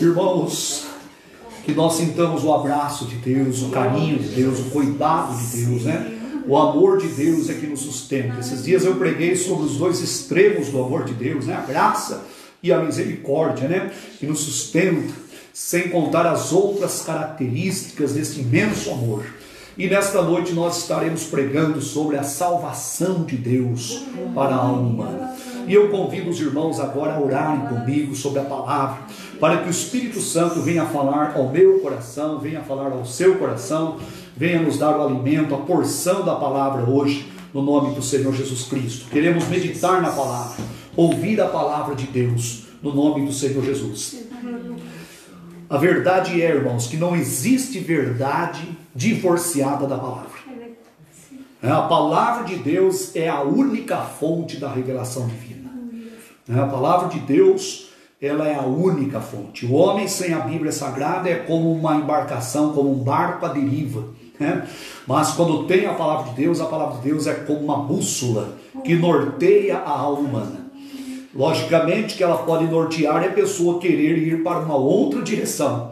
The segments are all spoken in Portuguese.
Irmãos, que nós sintamos o abraço de Deus, o carinho de Deus, o cuidado de Deus, né? O amor de Deus é que nos sustenta. Esses dias eu preguei sobre os dois extremos do amor de Deus, né? A graça e a misericórdia, né? Que nos sustenta, sem contar as outras características desse imenso amor. E nesta noite nós estaremos pregando sobre a salvação de Deus para a alma humana. E eu convido os irmãos agora a orarem comigo sobre a palavra, para que o Espírito Santo venha falar ao meu coração, venha falar ao seu coração, venha nos dar o alimento, a porção da palavra hoje, no nome do Senhor Jesus Cristo. Queremos meditar na palavra, ouvir a palavra de Deus, no nome do Senhor Jesus. A verdade é, irmãos, que não existe verdade divorciada da palavra. A palavra de Deus é a única fonte da revelação divina. A palavra de Deus, ela é a única fonte. O homem sem a Bíblia Sagrada é como uma embarcação, como um barco à deriva. Mas quando tem a palavra de Deus é como uma bússola que norteia a alma humana. Logicamente que ela pode nortear a pessoa querer ir para uma outra direção.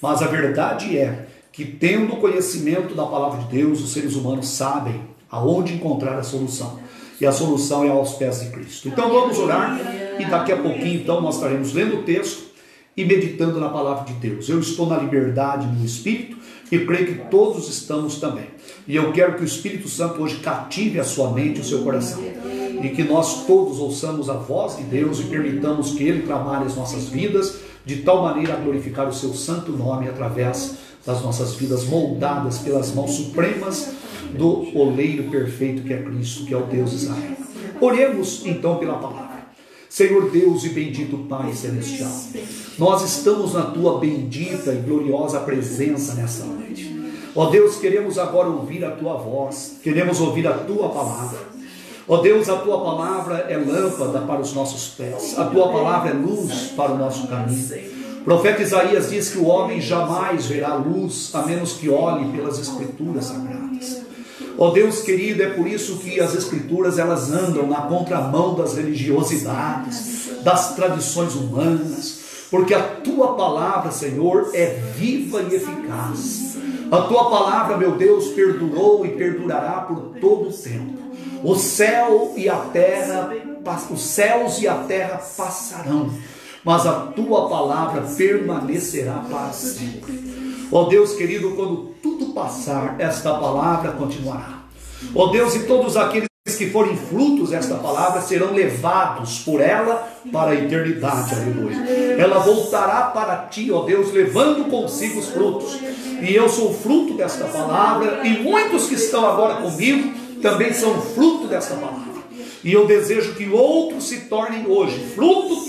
Mas a verdade é que, tendo conhecimento da palavra de Deus, os seres humanos sabem aonde encontrar a solução. E a solução é aos pés de Cristo. Então vamos orar e daqui a pouquinho então nós estaremos lendo o texto e meditando na palavra de Deus. Eu estou na liberdade no Espírito e creio que todos estamos também. E eu quero que o Espírito Santo hoje cative a sua mente e o seu coração. E que nós todos ouçamos a voz de Deus e permitamos que Ele trabalhe as nossas vidas de tal maneira a glorificar o seu santo nome através das nossas vidas moldadas pelas mãos supremas do oleiro perfeito que é Cristo, que é o Deus de Israel. Oremos então pela palavra. Senhor Deus e bendito Pai Celestial, nós estamos na Tua bendita e gloriosa presença nesta noite. Ó Deus, queremos agora ouvir a Tua voz, queremos ouvir a Tua palavra. Ó Deus, a Tua palavra é lâmpada para os nossos pés, a Tua palavra é luz para o nosso caminho. O profeta Isaías diz que o homem jamais verá luz, a menos que olhe pelas Escrituras Sagradas. Ó Deus querido, é por isso que as Escrituras elas andam na contramão das religiosidades, das tradições humanas, porque a Tua palavra, Senhor, é viva e eficaz. A Tua palavra, meu Deus, perdurou e perdurará por todo o tempo. Os céus e a terra passarão, mas a Tua palavra permanecerá para sempre. Ó Deus querido, quando tudo passar, esta palavra continuará. Ó Deus, e todos aqueles que forem frutos desta palavra serão levados por ela para a eternidade, aleluia. Ela voltará para Ti, ó Deus, levando consigo os frutos. E eu sou fruto desta palavra, e muitos que estão agora comigo também são fruto desta palavra. E eu desejo que outros se tornem hoje frutos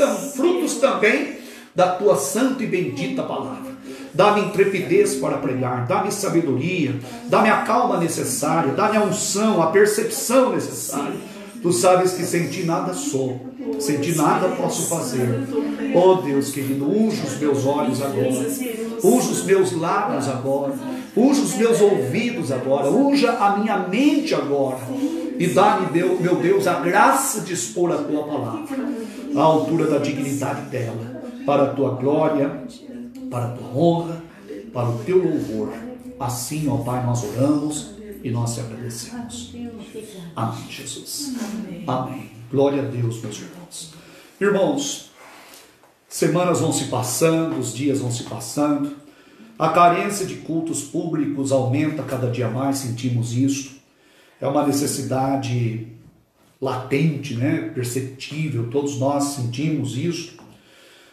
também da Tua santa e bendita palavra. Dá-me intrepidez para pregar, dá-me sabedoria, dá-me a calma necessária, dá-me a unção, a percepção necessária. Tu sabes que sem Ti nada sou, sem Ti nada posso fazer. Oh Deus querido, unge os meus olhos agora, unge os meus lábios agora, unge os meus ouvidos agora, unja a minha mente agora. E dá-me, meu Deus, a graça de expor a Tua palavra, à altura da dignidade dela, para a Tua glória, para a Tua honra, para o Teu louvor. Assim, ó Pai, nós oramos e nós Te agradecemos. Amém, Jesus. Amém. Glória a Deus, meus irmãos. Irmãos, semanas vão se passando, os dias vão se passando, a carência de cultos públicos aumenta cada dia mais, sentimos isso. É uma necessidade latente, né? Perceptível, todos nós sentimos isso.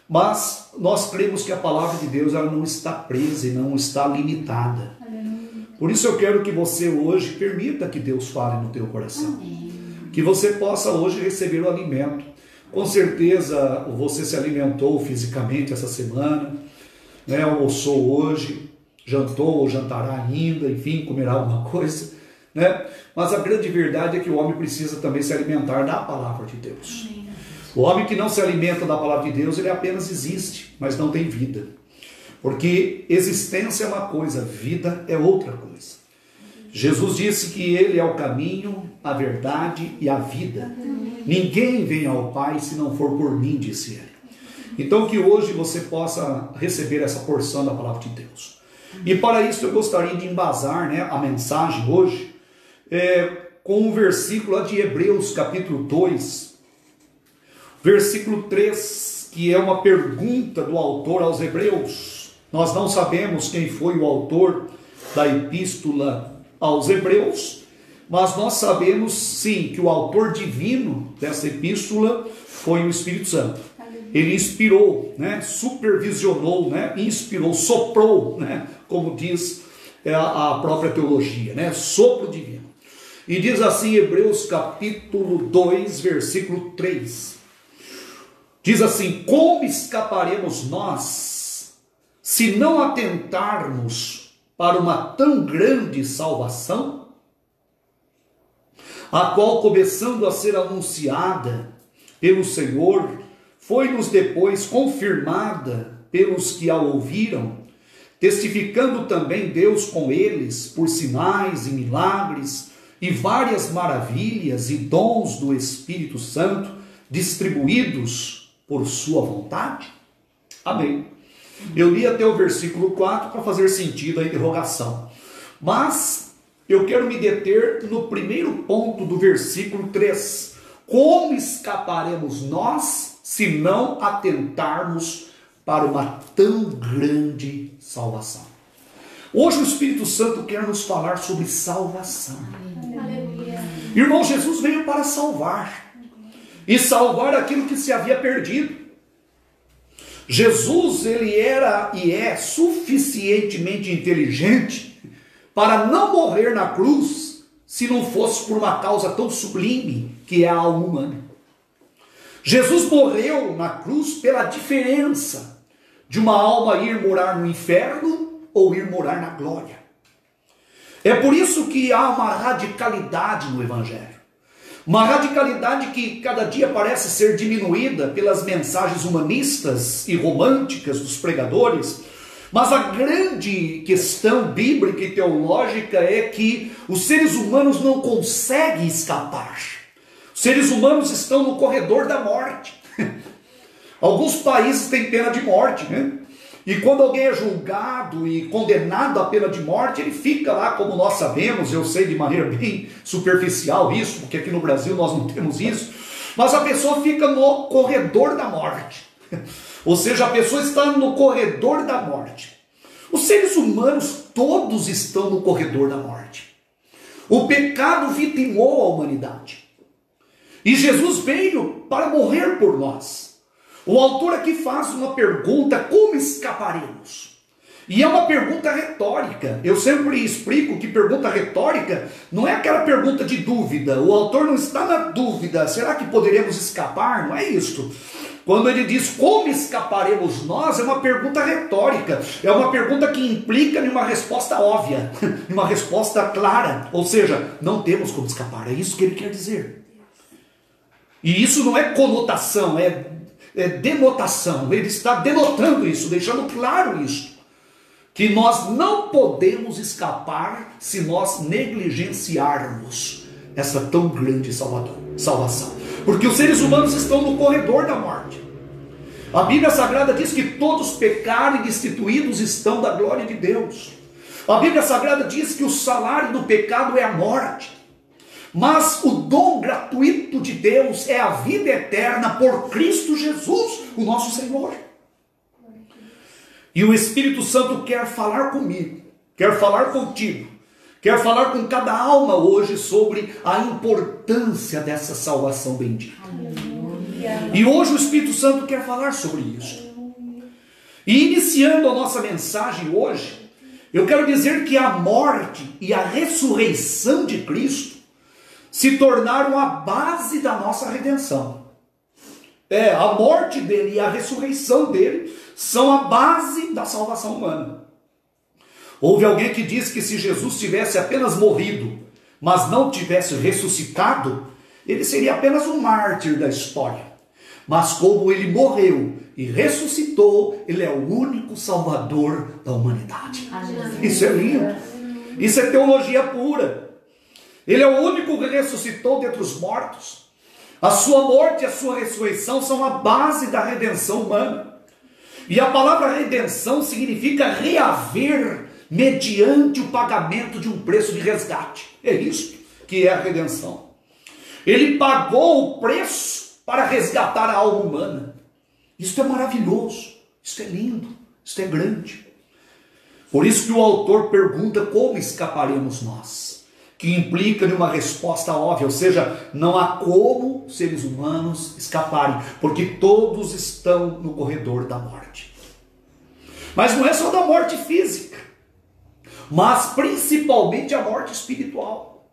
Mas nós cremos que a palavra de Deus ela não está presa e não está limitada. Por isso eu quero que você hoje permita que Deus fale no teu coração. Que você possa hoje receber o alimento. Com certeza você se alimentou fisicamente essa semana, né? Almoçou hoje, jantou ou jantará ainda, enfim, comerá alguma coisa, né? Mas a grande verdade é que o homem precisa também se alimentar da palavra de Deus. O homem que não se alimenta da palavra de Deus, ele apenas existe, mas não tem vida. Porque existência é uma coisa, vida é outra coisa. Jesus disse que Ele é o caminho, a verdade e a vida. Ninguém vem ao Pai se não for por mim, disse Ele. Então que hoje você possa receber essa porção da palavra de Deus. E para isso eu gostaria de embasar, né, a mensagem hoje com um versículo lá de Hebreus capítulo 2, versículo 3, que é uma pergunta do autor aos Hebreus. Nós não sabemos quem foi o autor da epístola aos Hebreus, mas nós sabemos sim que o autor divino dessa epístola foi o Espírito Santo. Ele inspirou, né, supervisionou, né, inspirou, soprou, né, como diz a própria teologia, né, sopro divino. E diz assim Hebreus capítulo 2, versículo 3. Diz assim: como escaparemos nós se não atentarmos para uma tão grande salvação, a qual, começando a ser anunciada pelo Senhor, foi-nos depois confirmada pelos que a ouviram, testificando também Deus com eles por sinais e milagres e várias maravilhas e dons do Espírito Santo distribuídos por sua vontade? Amém. Eu li até o versículo 4 para fazer sentido a interrogação, mas eu quero me deter no primeiro ponto do versículo 3. Como escaparemos nós se não atentarmos para uma tão grande salvação? Hoje o Espírito Santo quer nos falar sobre salvação. Aleluia. Irmão, Jesus veio para salvar, e salvar aquilo que se havia perdido. Jesus, ele era e é suficientemente inteligente para não morrer na cruz se não fosse por uma causa tão sublime que é a alma humana. Jesus morreu na cruz pela diferença de uma alma ir morar no inferno ou ir morar na glória. É por isso que há uma radicalidade no Evangelho. Uma radicalidade que cada dia parece ser diminuída pelas mensagens humanistas e românticas dos pregadores. Mas a grande questão bíblica e teológica é que os seres humanos não conseguem escapar. Os seres humanos estão no corredor da morte. Alguns países têm pena de morte, né? E quando alguém é julgado e condenado à pena de morte, ele fica lá, como nós sabemos, eu sei de maneira bem superficial isso, porque aqui no Brasil nós não temos isso, mas a pessoa fica no corredor da morte. Ou seja, a pessoa está no corredor da morte. Os seres humanos todos estão no corredor da morte. O pecado vitimou a humanidade. E Jesus veio para morrer por nós. O autor aqui faz uma pergunta: como escaparemos? E é uma pergunta retórica. Eu sempre explico que pergunta retórica não é aquela pergunta de dúvida. O autor não está na dúvida. Será que poderemos escapar? Não é isso. Quando ele diz como escaparemos nós, é uma pergunta retórica. É uma pergunta que implica em uma resposta óbvia, em uma resposta clara. Ou seja, não temos como escapar. É isso que ele quer dizer. E isso não é conotação, é denotação. Ele está denotando isso, deixando claro isso. Que nós não podemos escapar se nós negligenciarmos essa tão grande salvação. Porque os seres humanos estão no corredor da morte. A Bíblia Sagrada diz que todos pecaram e destituídos estão da glória de Deus. A Bíblia Sagrada diz que o salário do pecado é a morte. Mas o dom gratuito de Deus é a vida eterna por Cristo Jesus, o nosso Senhor. E o Espírito Santo quer falar comigo, quer falar contigo, quer falar com cada alma hoje sobre a importância dessa salvação bendita. Aleluia. E hoje o Espírito Santo quer falar sobre isso. E iniciando a nossa mensagem hoje, eu quero dizer que a morte e a ressurreição de Cristo se tornaram a base da nossa redenção. A morte dele e a ressurreição dele são a base da salvação humana. Houve alguém que disse que se Jesus tivesse apenas morrido, mas não tivesse ressuscitado, ele seria apenas um mártir da história. Mas como ele morreu e ressuscitou, ele é o único salvador da humanidade. Isso é lindo. Isso é teologia pura. Ele é o único que ressuscitou dentre os mortos. A sua morte e a sua ressurreição são a base da redenção humana. E a palavra redenção significa reaver mediante o pagamento de um preço de resgate. É isso que é a redenção. Ele pagou o preço para resgatar a alma humana. Isso é maravilhoso, isso é lindo, isso é grande. Por isso que o autor pergunta como escaparemos nós, que implica numa resposta óbvia, ou seja, não há como seres humanos escaparem, porque todos estão no corredor da morte. Mas não é só da morte física, mas principalmente a morte espiritual.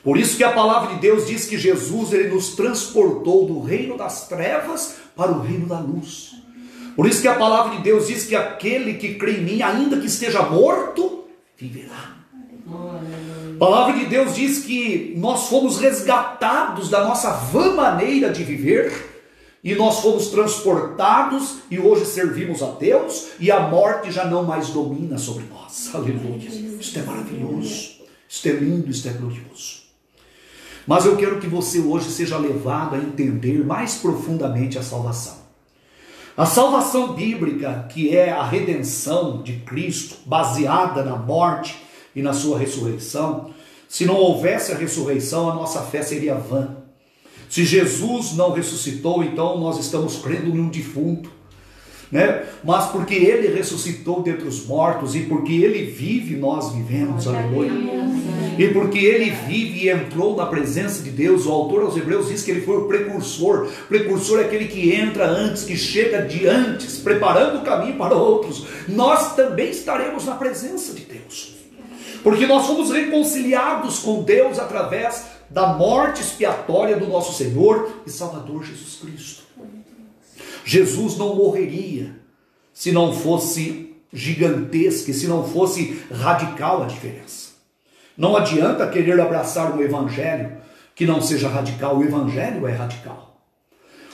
Por isso que a palavra de Deus diz que Jesus, ele nos transportou do reino das trevas para o reino da luz. Por isso que a palavra de Deus diz que aquele que crê em mim, ainda que esteja morto, viverá. A palavra de Deus diz que nós fomos resgatados da nossa vã maneira de viver, e nós fomos transportados, e hoje servimos a Deus, e a morte já não mais domina sobre nós. Aleluia. Isto é maravilhoso, isto é lindo, isto é glorioso. Mas eu quero que você hoje seja levado a entender mais profundamente a salvação. A salvação bíblica, que é a redenção de Cristo, baseada na morte e na sua ressurreição. Se não houvesse a ressurreição, a nossa fé seria vã. Se Jesus não ressuscitou, então nós estamos crendo em um defunto, né? Mas porque ele ressuscitou dentre os mortos, e porque ele vive, nós vivemos, aleluia. E porque ele vive e entrou na presença de Deus, o autor aos Hebreus diz que ele foi o precursor. Precursor é aquele que entra antes, que chega de antes, preparando o caminho para outros. Nós também estaremos na presença de Deus, porque nós fomos reconciliados com Deus através da morte expiatória do nosso Senhor e Salvador Jesus Cristo. Jesus não morreria se não fosse gigantesca, se não fosse radical a diferença. Não adianta querer abraçar um evangelho que não seja radical. O evangelho é radical.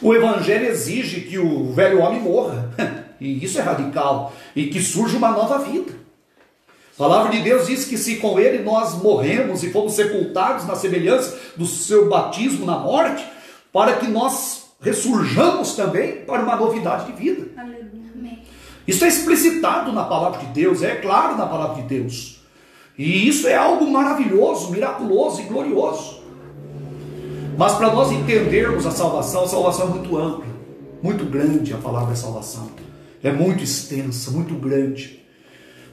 O evangelho exige que o velho homem morra, e isso é radical, e que surja uma nova vida. A palavra de Deus diz que se com ele nós morremos e fomos sepultados na semelhança do seu batismo na morte, para que nós ressurjamos também para uma novidade de vida. Isso é explicitado na palavra de Deus, é claro na palavra de Deus. E isso é algo maravilhoso, miraculoso e glorioso. Mas para nós entendermos a salvação é muito ampla, muito grande. A palavra salvação é muito extensa, muito grande.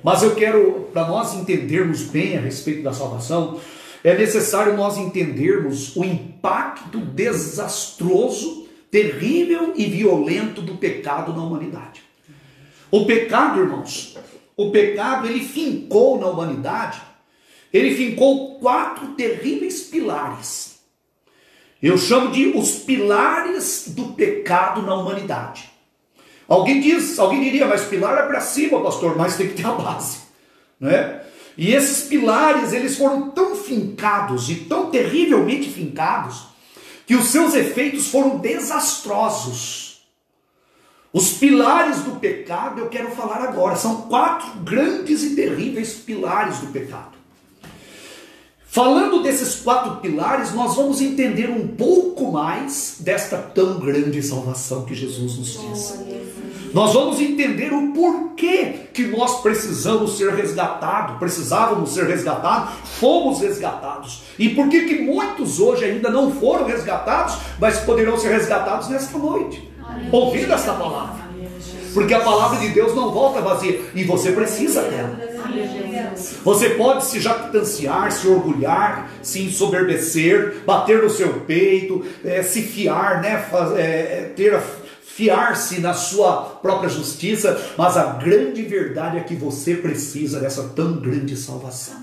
Mas eu quero, para nós entendermos bem a respeito da salvação, é necessário nós entendermos o impacto desastroso, terrível e violento do pecado na humanidade. O pecado, irmãos, o pecado, ele fincou na humanidade, ele fincou 4 terríveis pilares. Eu chamo de os pilares do pecado na humanidade. Alguém diria, mas pilar é para cima, pastor, mas tem que ter a base, né? E esses pilares, eles foram tão fincados e tão terrivelmente fincados, que os seus efeitos foram desastrosos. Os pilares do pecado eu quero falar agora. São 4 grandes e terríveis pilares do pecado. Falando desses 4 pilares, nós vamos entender um pouco mais desta tão grande salvação que Jesus nos diz. Nós vamos entender o porquê que nós precisamos ser resgatados, precisávamos ser resgatados, fomos resgatados. E por que muitos hoje ainda não foram resgatados, mas poderão ser resgatados nesta noite, ouvindo esta palavra. Porque a palavra de Deus não volta vazia, e você precisa dela. Você pode se jactanciar, se orgulhar, se ensoberbecer, bater no seu peito, se fiar, né? Fiar-se na sua própria justiça, mas a grande verdade é que você precisa dessa tão grande salvação.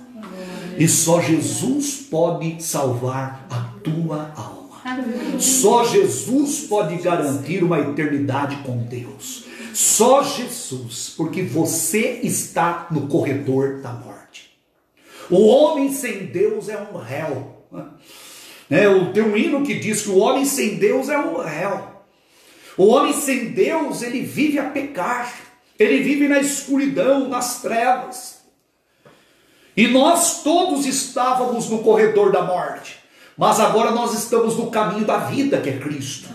E só Jesus pode salvar a tua alma. Só Jesus pode garantir uma eternidade com Deus. Só Jesus, porque você está no corredor da morte. O homem sem Deus é um réu. Tem um hino que diz que o homem sem Deus é um réu. O homem sem Deus, ele vive a pecar, ele vive na escuridão, nas trevas. E nós todos estávamos no corredor da morte, Mas agora nós estamos no caminho da vida, que é Cristo.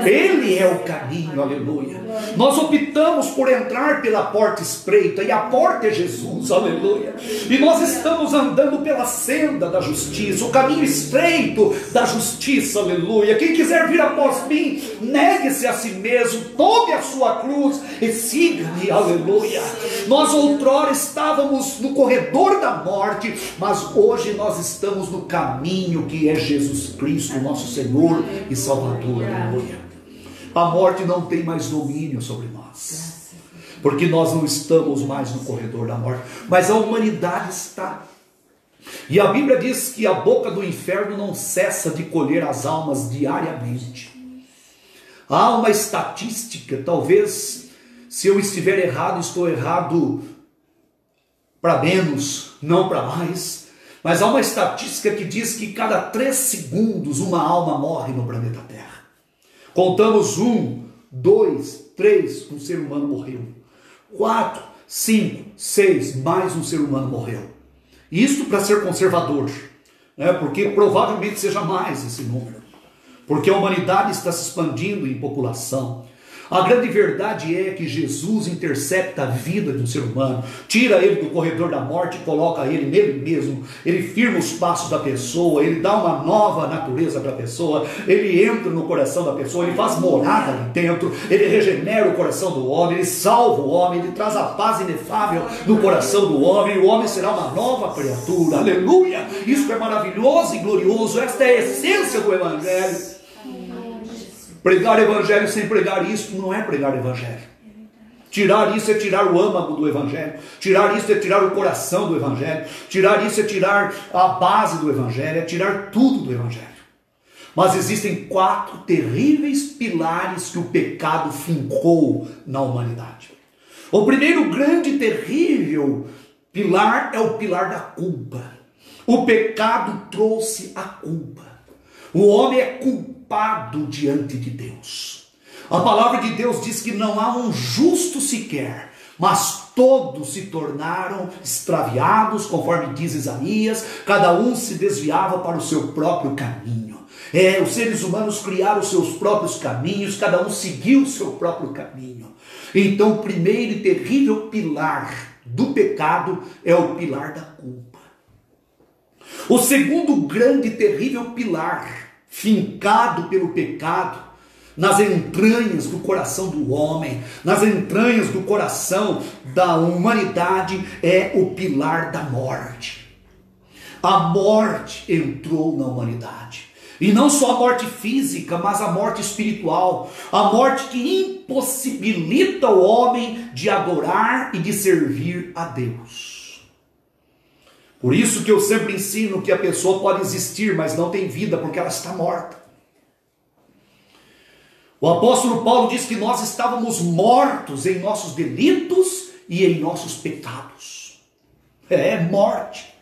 Ele é o caminho, aleluia. Nós optamos por entrar pela porta estreita, e a porta é Jesus, aleluia. E nós estamos andando pela senda da justiça, o caminho estreito da justiça, aleluia. Quem quiser vir após mim, negue-se a si mesmo, tome a sua cruz e siga-me, aleluia. Nós outrora estávamos no corredor da morte, mas hoje nós estamos no caminho que é Jesus Cristo, nosso Senhor e Salvador, aleluia. A morte não tem mais domínio sobre nós, porque nós não estamos mais no corredor da morte, mas a humanidade está. E a Bíblia diz que a boca do inferno não cessa de colher as almas diariamente. Há uma estatística, talvez, se eu estiver errado, estou errado para menos, não para mais, mas há uma estatística que diz que cada 3 segundos uma alma morre no planeta Terra. Contamos 1, 2, 3, um ser humano morreu. 4, 5, 6, mais um ser humano morreu. Isso para ser conservador, né? Porque provavelmente seja mais esse número, porque a humanidade está se expandindo em população. A grande verdade é que Jesus intercepta a vida de um ser humano, tira ele do corredor da morte e coloca ele nele mesmo. Ele firma os passos da pessoa, ele dá uma nova natureza para a pessoa, ele entra no coração da pessoa, ele faz morada ali dentro, ele regenera o coração do homem, ele salva o homem, ele traz a paz inefável no coração do homem, e o homem será uma nova criatura, aleluia. Isso é maravilhoso e glorioso, esta é a essência do Evangelho. Pregar evangelho sem pregar isso não é pregar evangelho. Tirar isso é tirar o âmago do evangelho. Tirar isso é tirar o coração do evangelho. Tirar isso é tirar a base do evangelho, é tirar tudo do evangelho. Mas existem 4 terríveis pilares que o pecado fincou na humanidade. O primeiro grande e terrível pilar é o pilar da culpa. O pecado trouxe a culpa. O homem é culpado diante de Deus. A palavra de Deus diz que não há um justo sequer, mas todos se tornaram extraviados, conforme diz Isaías, cada um se desviava para o seu próprio caminho. Os seres humanos criaram os seus próprios caminhos, cada um seguiu o seu próprio caminho. Então o primeiro e terrível pilar do pecado é o pilar da culpa. O segundo grande e terrível pilar, fincado pelo pecado, nas entranhas do coração do homem, nas entranhas do coração da humanidade, é o pilar da morte. A morte entrou na humanidade. E não só a morte física, mas a morte espiritual. A morte que impossibilita o homem de adorar e de servir a Deus. Por isso que eu sempre ensino que a pessoa pode existir, mas não tem vida, porque ela está morta. O apóstolo Paulo diz que nós estávamos mortos em nossos delitos e em nossos pecados. Morte.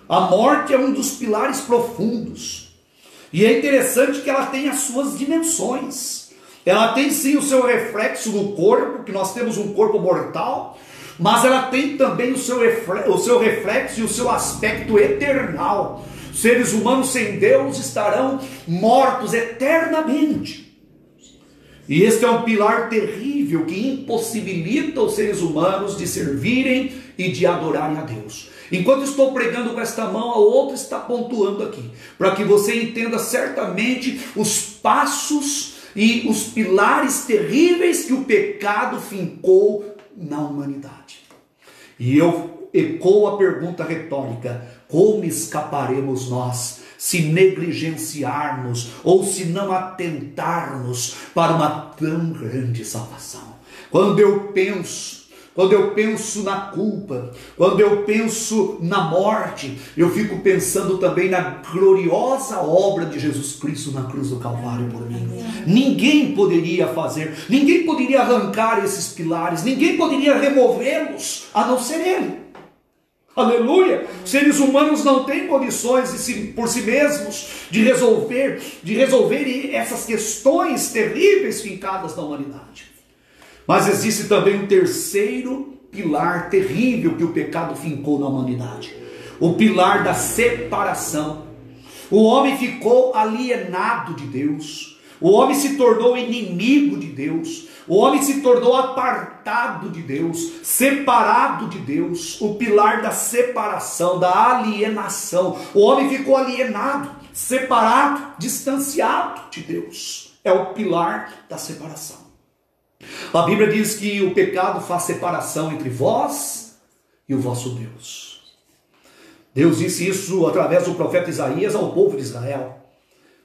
A morte é um dos pilares profundos. E é interessante que ela tem as suas dimensões. Ela tem sim o seu reflexo no corpo, que nós temos um corpo mortal, mas ela tem também o seu reflexo e o seu aspecto eternal. Seres humanos sem Deus estarão mortos eternamente. E este é um pilar terrível que impossibilita os seres humanos de servirem e de adorarem a Deus. Enquanto estou pregando com esta mão, a outra está pontuando aqui, para que você entenda certamente os passos e os pilares terríveis que o pecado fincou na humanidade. E eu ecoo a pergunta retórica: como escaparemos nós se negligenciarmos ou se não atentarmos para uma tão grande salvação? Quando eu penso na culpa, quando eu penso na morte, eu fico pensando também na gloriosa obra de Jesus Cristo na cruz do Calvário por mim. Ninguém poderia fazer, ninguém poderia arrancar esses pilares, ninguém poderia removê-los, a não ser Ele. Aleluia! Seres humanos não têm condições por si mesmos de resolver essas questões terríveis fincadas na humanidade. Mas existe também um terceiro pilar terrível que o pecado fincou na humanidade: o pilar da separação. O homem ficou alienado de Deus. O homem se tornou inimigo de Deus. O homem se tornou apartado de Deus, separado de Deus, o pilar da separação, da alienação. O homem ficou alienado, separado, distanciado de Deus. É o pilar da separação. A Bíblia diz que o pecado faz separação entre vós e o vosso Deus. Deus disse isso através do profeta Isaías ao povo de Israel.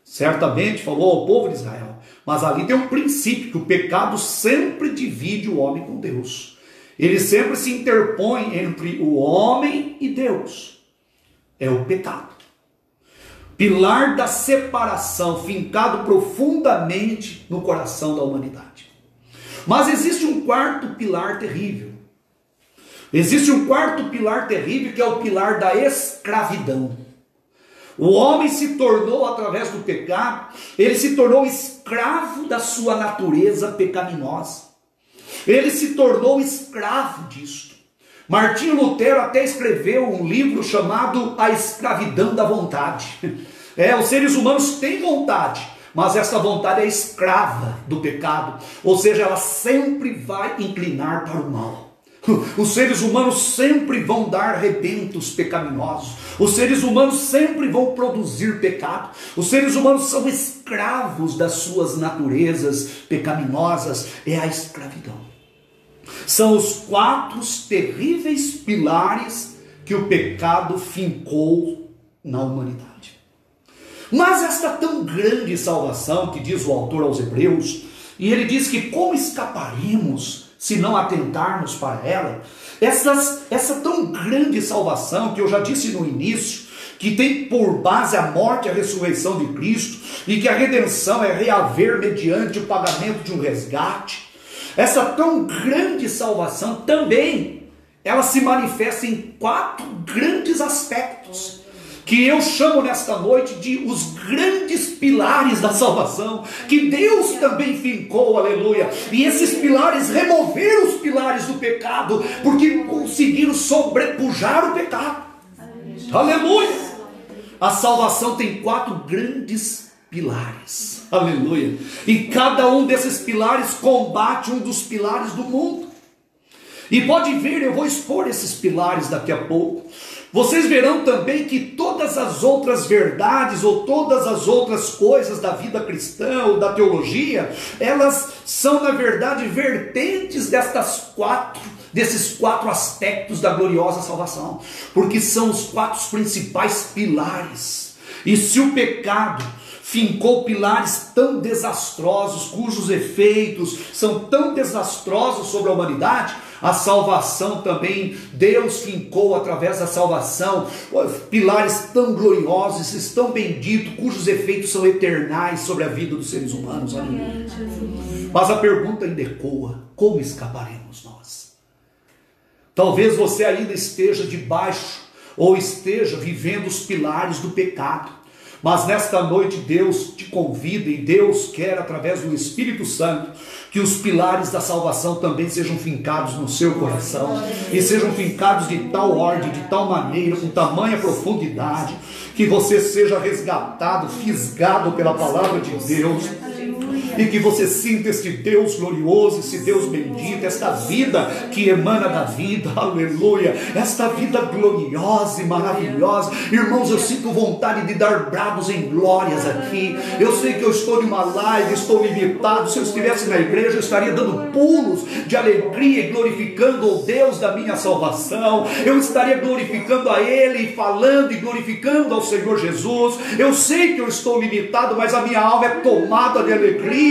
Certamente falou ao povo de Israel. Mas ali tem um princípio, que o pecado sempre divide o homem com Deus. Ele sempre se interpõe entre o homem e Deus. É o pecado. Pilar da separação, fincado profundamente no coração da humanidade. Mas existe um quarto pilar terrível. Existe um quarto pilar terrível, que é o pilar da escravidão. O homem se tornou, através do pecado, ele se tornou escravo da sua natureza pecaminosa. Ele se tornou escravo disto. Martinho Lutero até escreveu um livro chamado A Escravidão da Vontade. Os seres humanos têm vontade, mas essa vontade é escrava do pecado. Ou seja, ela sempre vai inclinar para o mal. Os seres humanos sempre vão dar rebentos pecaminosos. Os seres humanos sempre vão produzir pecado. Os seres humanos são escravos das suas naturezas pecaminosas. É a escravidão. São os 4 terríveis pilares que o pecado fincou na humanidade. Mas esta tão grande salvação, que diz o autor aos Hebreus, e ele diz que como escaparemos se não atentarmos para ela? Essa tão grande salvação, que eu já disse no início, que tem por base a morte e a ressurreição de Cristo, e que a redenção é reaver mediante o pagamento de um resgate. Essa tão grande salvação também, ela se manifesta em 4 grandes aspectos, que eu chamo nesta noite de os grandes pilares da salvação, que Deus também fincou, aleluia. E esses pilares removeram os pilares do pecado, porque conseguiram sobrepujar o pecado. Aleluia! A salvação tem 4 grandes pilares, aleluia. E cada um desses pilares combate um dos pilares do mundo. E pode ver, eu vou expor esses pilares daqui a pouco. Vocês verão também que todas as outras verdades, ou todas as outras coisas da vida cristã, ou da teologia, elas são na verdade vertentes desses 4 aspectos da gloriosa salvação. Porque são os 4 principais pilares. E se o pecado fincou pilares tão desastrosos, cujos efeitos são tão desastrosos sobre a humanidade, a salvação também, Deus fincou através da salvação pilares tão gloriosos, tão benditos, cujos efeitos são eternais sobre a vida dos seres humanos. Aleluia. Mas a pergunta ainda ecoa: como escaparemos nós? Talvez você ainda esteja debaixo, ou esteja vivendo os pilares do pecado. Mas nesta noite Deus te convida, e Deus quer, através do Espírito Santo, que os pilares da salvação também sejam fincados no seu coração, e sejam fincados de tal ordem, de tal maneira, com tamanha profundidade, que você seja resgatado, fisgado pela palavra de Deus, e que você sinta este Deus glorioso, esse Deus bendito, esta vida que emana da vida, aleluia, esta vida gloriosa e maravilhosa. Irmãos, eu sinto vontade de dar brados em glórias aqui. Eu sei que eu estou numa live, estou limitado. Se eu estivesse na igreja, eu estaria dando pulos de alegria e glorificando o Deus da minha salvação. Eu estaria glorificando a Ele, falando e glorificando ao Senhor Jesus. Eu sei que eu estou limitado, mas a minha alma é tomada de alegria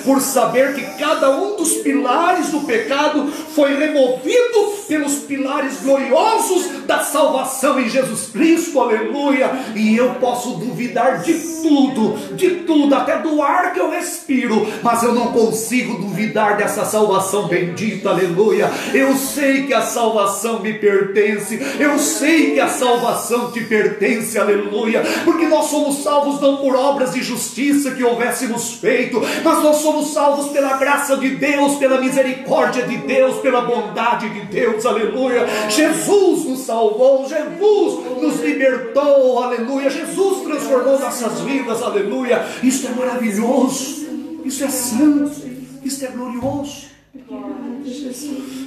por saber que cada um dos pilares do pecado foi removido pelos pilares gloriosos da salvação em Jesus Cristo, aleluia. E eu posso duvidar de tudo, até do ar que eu respiro, mas eu não consigo duvidar dessa salvação bendita, aleluia. Eu sei que a salvação me pertence, eu sei que a salvação te pertence, aleluia, porque nós somos salvos não por obras de justiça que houvéssemos feito, mas nós somos salvos pela graça de Deus, pela misericórdia de Deus, pela bondade de Deus, aleluia. Jesus nos salvou, Jesus nos libertou, aleluia. Jesus transformou nossas vidas, aleluia. Isso é maravilhoso, isso é santo, isso é glorioso.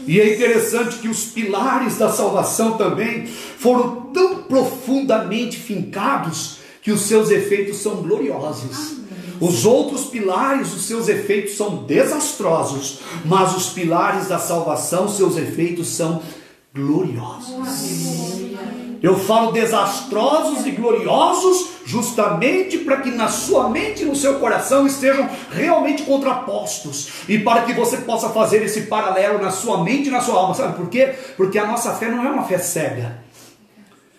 E é interessante que os pilares da salvação também foram tão profundamente fincados que os seus efeitos são gloriosos. Os outros pilares, os seus efeitos são desastrosos, mas os pilares da salvação, seus efeitos são gloriosos. Eu falo desastrosos e gloriosos justamente para que na sua mente e no seu coração estejam realmente contrapostos, e para que você possa fazer esse paralelo na sua mente e na sua alma. Sabe por quê? Porque a nossa fé não é uma fé cega,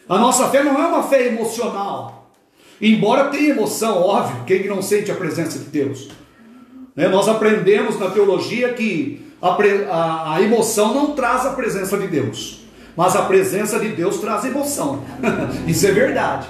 a nossa fé não é uma fé emocional, embora tenha emoção, óbvio. Quem não sente a presença de Deus, né? Nós aprendemos na teologia que a emoção não traz a presença de Deus, mas a presença de Deus traz emoção. Isso é verdade.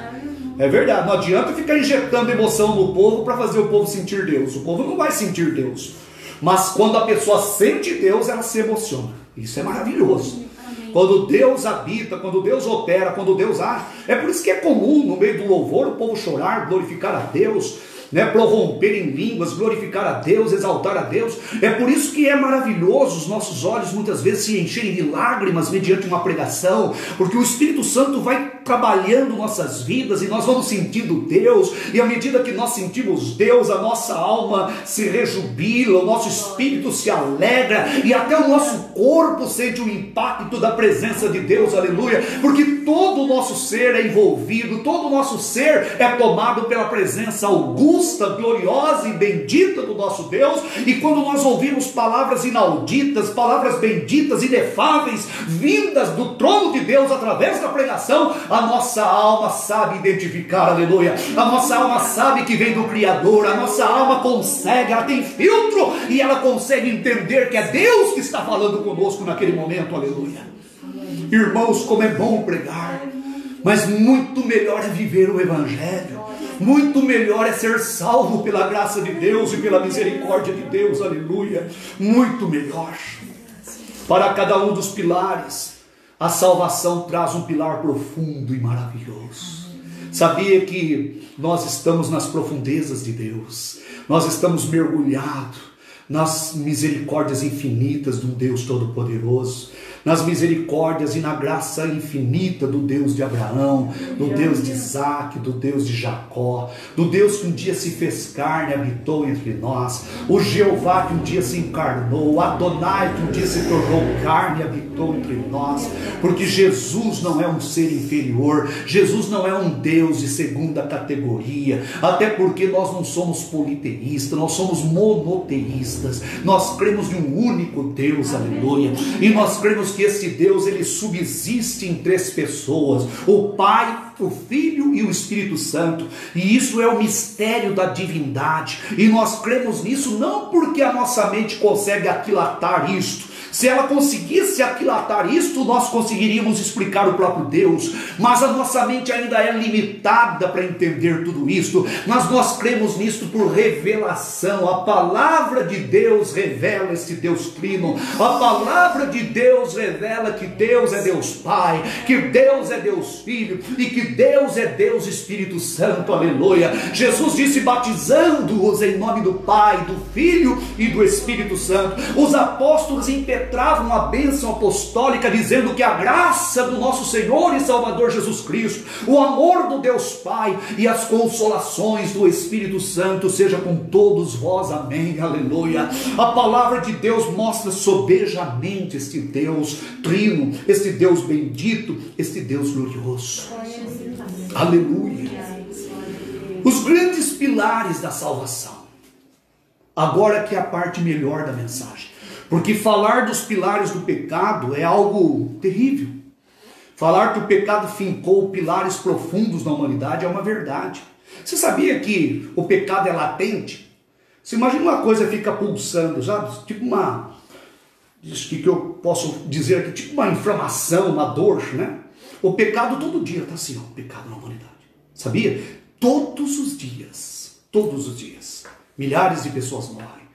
É verdade. Não adianta ficar injetando emoção no povo para fazer o povo sentir Deus. O povo não vai sentir Deus. Mas quando a pessoa sente Deus, ela se emociona. Isso é maravilhoso. Quando Deus habita, quando Deus opera, quando Deus age. É por isso que é comum no meio do louvor o povo chorar, glorificar a Deus, né, prorromper em línguas, glorificar a Deus, exaltar a Deus. É por isso que é maravilhoso os nossos olhos muitas vezes se encherem de lágrimas mediante uma pregação, porque o Espírito Santo vai trabalhando nossas vidas e nós vamos sentindo Deus, e à medida que nós sentimos Deus, a nossa alma se rejubila, o nosso espírito se alegra, e até o nosso corpo sente o impacto da presença de Deus, aleluia, porque todo o nosso ser é envolvido, todo o nosso ser é tomado pela presença augusta, gloriosa e bendita do nosso Deus. E quando nós ouvimos palavras inauditas, palavras benditas, inefáveis, vindas do trono de Deus através da pregação, a nossa alma sabe identificar, aleluia, a nossa alma sabe que vem do Criador, a nossa alma consegue, ela tem filtro e ela consegue entender que é Deus que está falando conosco naquele momento, aleluia. Irmãos, como é bom pregar, mas muito melhor é viver o Evangelho, muito melhor é ser salvo pela graça de Deus e pela misericórdia de Deus, aleluia, muito melhor. Para cada um dos pilares, a salvação traz um pilar profundo e maravilhoso. Sabia que nós estamos nas profundezas de Deus, nós estamos mergulhados nas misericórdias infinitas do Deus Todo-Poderoso, nas misericórdias e na graça infinita do Deus de Abraão, do Deus de Isaac, do Deus de Jacó, do Deus que um dia se fez carne e habitou entre nós, o Jeová que um dia se encarnou, o Adonai que um dia se tornou carne e habitou entre nós, porque Jesus não é um ser inferior, Jesus não é um Deus de segunda categoria, até porque nós não somos politeístas, nós somos monoteístas, nós cremos em um único Deus, aleluia, e nós cremos que esse Deus, ele subsiste em três pessoas, o Pai, o Filho e o Espírito Santo, e isso é o mistério da divindade, e nós cremos nisso não porque a nossa mente consegue aquilatar isto. Se ela conseguisse aquilatar isto, nós conseguiríamos explicar o próprio Deus, mas a nossa mente ainda é limitada para entender tudo isto, mas nós cremos nisto por revelação. A palavra de Deus revela este Deus trino, a palavra de Deus revela que Deus é Deus Pai, que Deus é Deus Filho e que Deus é Deus Espírito Santo, aleluia. Jesus disse, batizando-os em nome do Pai, do Filho e do Espírito Santo. Os apóstolos impetravam a bênção apostólica, dizendo que a graça do nosso Senhor e Salvador Jesus Cristo, o amor do Deus Pai e as consolações do Espírito Santo seja com todos vós, amém, aleluia. A palavra de Deus mostra sobejamente este Deus trino, este Deus bendito, este Deus glorioso, aleluia. Os grandes pilares da salvação. Agora que é a parte melhor da mensagem, porque falar dos pilares do pecado é algo terrível. Falar que o pecado fincou pilares profundos na humanidade é uma verdade. Você sabia que o pecado é latente? Você imagina uma coisa fica pulsando, sabe? Tipo uma, que eu posso dizer aqui, tipo uma inflamação, uma dor, né? O pecado todo dia está assim, ó, o pecado na humanidade. Sabia? Todos os dias, Milhares de pessoas morrem.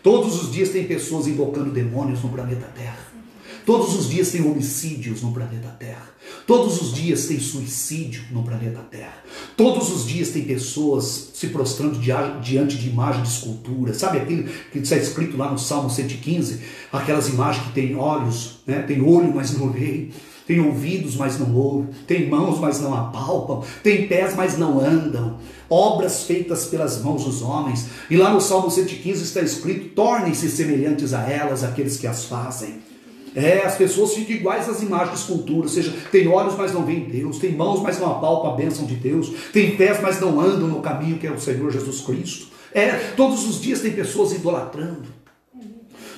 Todos os dias tem pessoas invocando demônios no planeta Terra. Todos os dias tem homicídios no planeta Terra. Todos os dias tem suicídio no planeta Terra. Todos os dias tem pessoas se prostrando diante de imagem de escultura. Sabe aquilo que está escrito lá no Salmo 115? Aquelas imagens que tem olhos, né? Tem olho, mas não vê. Tem ouvidos, mas não ouvem. Tem mãos, mas não apalpam. Tem pés, mas não andam. Obras feitas pelas mãos dos homens. E lá no Salmo 115 está escrito: tornem-se semelhantes a elas, aqueles que as fazem. As pessoas ficam iguais às imagens de escultura, ou seja, tem olhos, mas não veem Deus, tem mãos, mas não apalpam a bênção de Deus, tem pés, mas não andam no caminho que é o Senhor Jesus Cristo. Todos os dias tem pessoas idolatrando,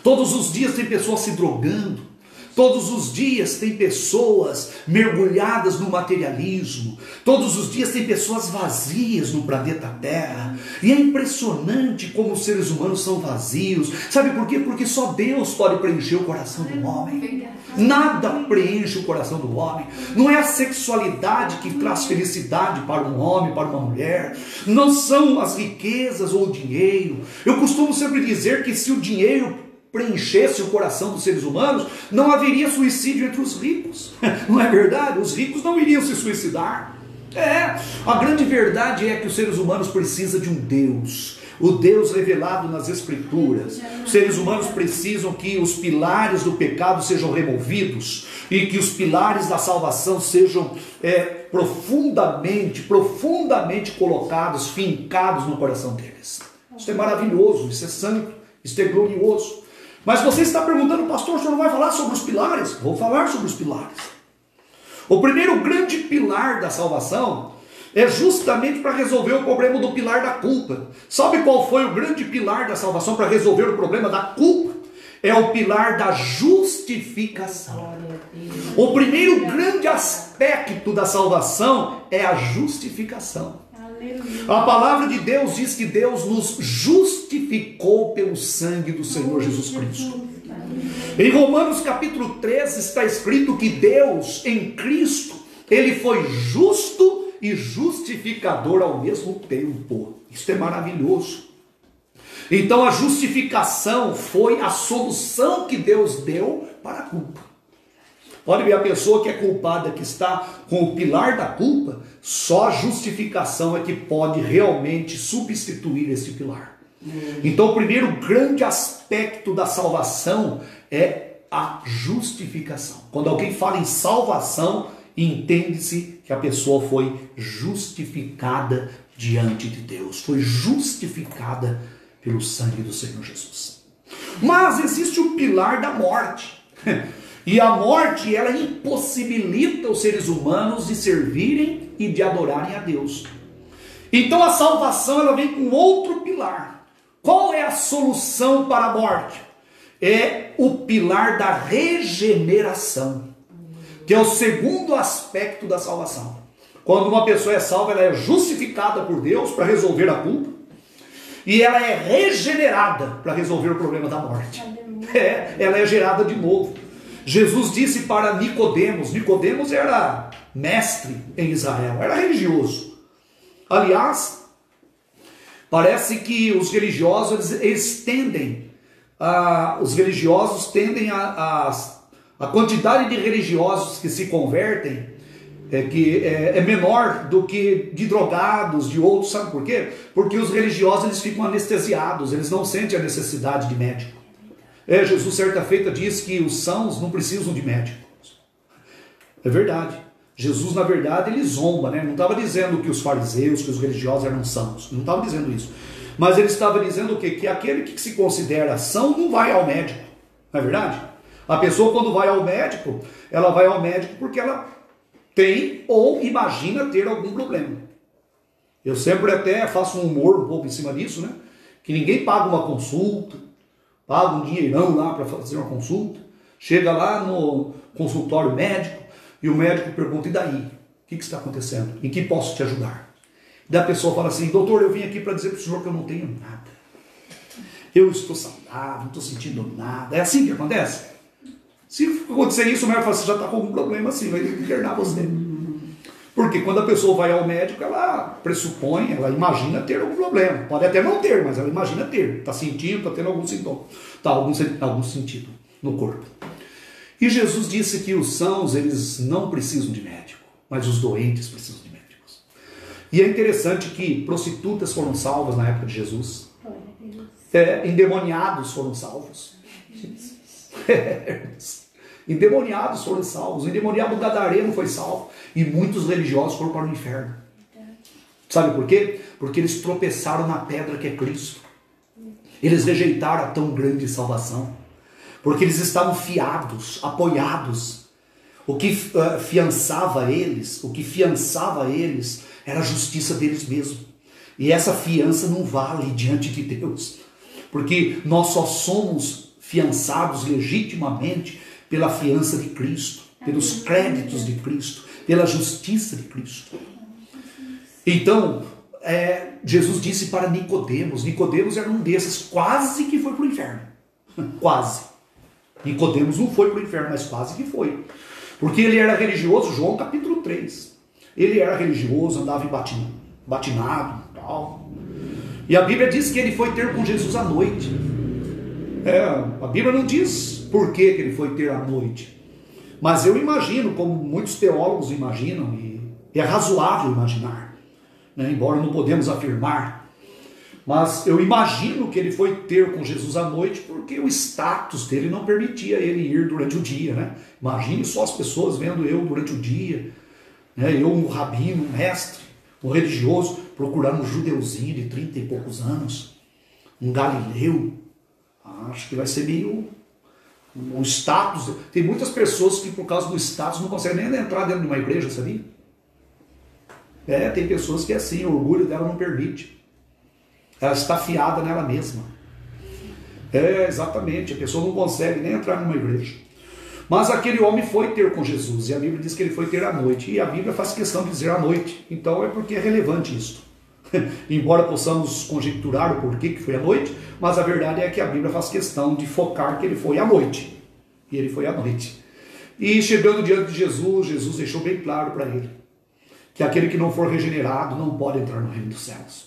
todos os dias tem pessoas se drogando, todos os dias tem pessoas mergulhadas no materialismo, todos os dias tem pessoas vazias no planeta Terra, e é impressionante como os seres humanos são vazios. Sabe por quê? Porque só Deus pode preencher o coração do homem. Nada preenche o coração do homem. Não é a sexualidade que traz felicidade para um homem, para uma mulher. Não são as riquezas ou o dinheiro. Eu costumo sempre dizer que se o dinheiro preenchesse o coração dos seres humanos, não haveria suicídio entre os ricos. Não é verdade? Os ricos não iriam se suicidar. A grande verdade é que os seres humanos precisam de um Deus, o Deus revelado nas Escrituras. Os seres humanos precisam que os pilares do pecado sejam removidos e que os pilares da salvação sejam profundamente colocados, fincados no coração deles. Isso é maravilhoso, isso é santo, isso é glorioso. Mas você está perguntando: pastor, o senhor não vai falar sobre os pilares? Vou falar sobre os pilares. O primeiro grande pilar da salvação é justamente para resolver o problema do pilar da culpa. Sabe qual foi o grande pilar da salvação para resolver o problema da culpa? É o pilar da justificação. O primeiro grande aspecto da salvação é a justificação. A palavra de Deus diz que Deus nos justificou pelo sangue do Senhor Jesus Cristo. Em Romanos capítulo 13 está escrito que Deus em Cristo, Ele foi justo e justificador ao mesmo tempo. Isso é maravilhoso. Então a justificação foi a solução que Deus deu para a culpa. Pode ver, a pessoa que é culpada, que está com o pilar da culpa, só a justificação é que pode realmente substituir esse pilar. Então o primeiro grande aspecto da salvação é a justificação. Quando alguém fala em salvação, entende-se que a pessoa foi justificada diante de Deus, foi justificada pelo sangue do Senhor Jesus. Mas existe o pilar da morte. E a morte, ela impossibilita os seres humanos de servirem e de adorarem a Deus. Então a salvação, ela vem com outro pilar. Qual é a solução para a morte? É o pilar da regeneração, que é o segundo aspecto da salvação. Quando uma pessoa é salva, ela é justificada por Deus para resolver a culpa, e ela é regenerada para resolver o problema da morte. Ela é gerada de novo. Jesus disse para Nicodemos, Nicodemos era mestre em Israel, era religioso. Aliás, parece que os religiosos tendem a quantidade de religiosos que se convertem é menor do que de drogados, de outros. Sabe por quê? Porque os religiosos eles ficam anestesiados, eles não sentem a necessidade de médico. Jesus certa feita disse que os sãos não precisam de médicos. É verdade. Jesus, na verdade, ele zomba, né? Não estava dizendo que os fariseus, que os religiosos eram sãos. Não estava dizendo isso. Mas ele estava dizendo o quê? Que aquele que se considera são não vai ao médico. Não é verdade? A pessoa, quando vai ao médico, ela vai ao médico porque ela tem ou imagina ter algum problema. Eu sempre até faço um humor um pouco em cima disso, né? Que ninguém paga uma consulta, paga um dinheirão lá para fazer uma consulta, chega lá no consultório médico e o médico pergunta: e daí? O que está acontecendo? Em que posso te ajudar? Daí a pessoa fala assim: doutor, eu vim aqui para dizer para o senhor que eu não tenho nada. Eu estou saudável, não estou sentindo nada. É assim que acontece? Se acontecer isso, o médico fala: você já está com algum problema assim, vai internar você. Porque quando a pessoa vai ao médico, ela pressupõe, ela imagina ter algum problema. Pode até não ter, mas ela imagina ter. Está sentindo, está tendo algum sintoma. Está algum sentido no corpo. E Jesus disse que os sãos, eles não precisam de médico, mas os doentes precisam de médicos. E é interessante que prostitutas foram salvas na época de Jesus. Endemoniados foram salvos. Endemoniados foram salvos. O endemoniado gadareno foi salvo. E muitos religiosos foram para o inferno. Sabe por quê? Porque eles tropeçaram na pedra que é Cristo. Eles rejeitaram a tão grande salvação. Porque eles estavam fiados, apoiados. O que fiançava eles, era a justiça deles mesmos. E essa fiança não vale diante de Deus. Porque nós só somos fiançados legitimamente pela fiança de Cristo, pelos créditos de Cristo, pela justiça de Cristo. Então, Jesus disse para Nicodemos. Nicodemos era um desses, quase que foi para o inferno. Quase. Nicodemos não foi para o inferno, mas quase que foi. Porque ele era religioso, João capítulo 3. Ele era religioso, andava batinado e tal. E a Bíblia diz que ele foi ter com Jesus à noite. A Bíblia não diz por que ele foi ter à noite. Mas eu imagino, como muitos teólogos imaginam, e é razoável imaginar, né? Embora não podemos afirmar, mas eu imagino que ele foi ter com Jesus à noite porque o status dele não permitia ele ir durante o dia, né? Imagine só as pessoas vendo eu durante o dia, né? Eu, um rabino, um mestre, um religioso, procurando um judeuzinho de 30 e poucos anos, um galileu. Acho que vai ser meio... O status... Tem muitas pessoas que por causa do status não conseguem nem entrar dentro de uma igreja, sabia? Tem pessoas que é assim, o orgulho dela não permite. Ela está fiada nela mesma. Exatamente, a pessoa não consegue nem entrar numa igreja. Mas aquele homem foi ter com Jesus, e a Bíblia diz que ele foi ter à noite, e a Bíblia faz questão de dizer à noite, então é porque é relevante isso. Embora possamos conjecturar o porquê que foi à noite, mas a verdade é que a Bíblia faz questão de focar que ele foi à noite. E ele foi à noite. E chegando diante de Jesus, Jesus deixou bem claro para ele que aquele que não for regenerado não pode entrar no reino dos céus.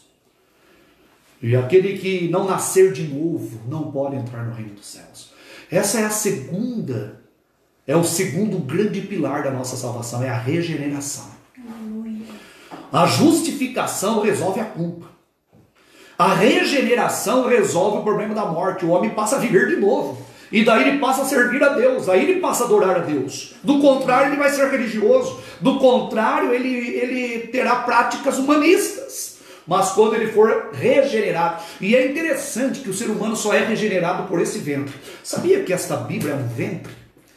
E aquele que não nascer de novo não pode entrar no reino dos céus. Essa é o segundo grande pilar da nossa salvação, é a regeneração. A justificação resolve a culpa. A regeneração resolve o problema da morte. O homem passa a viver de novo. E daí ele passa a servir a Deus. Aí ele passa a adorar a Deus. Do contrário, ele vai ser religioso. Do contrário, ele terá práticas humanistas. Mas quando ele for regenerado. E é interessante que o ser humano só é regenerado por esse ventre. Sabia que esta Bíblia é um ventre?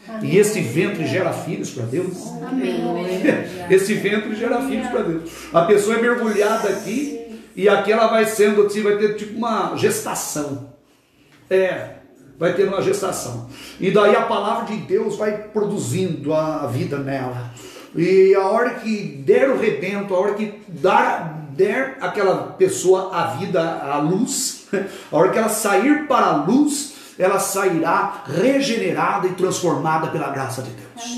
Amém. E esse ventre gera filhos para Deus. Amém. Esse ventre gera filhos para Deus. A pessoa é mergulhada aqui e aqui ela vai sendo assim, vai ter tipo uma gestação. Vai ter uma gestação. E daí a palavra de Deus vai produzindo a vida nela. E a hora que der o rebento, a hora que der aquela pessoa a vida, a luz, a hora que ela sair para a luz, ela sairá regenerada e transformada pela graça de Deus.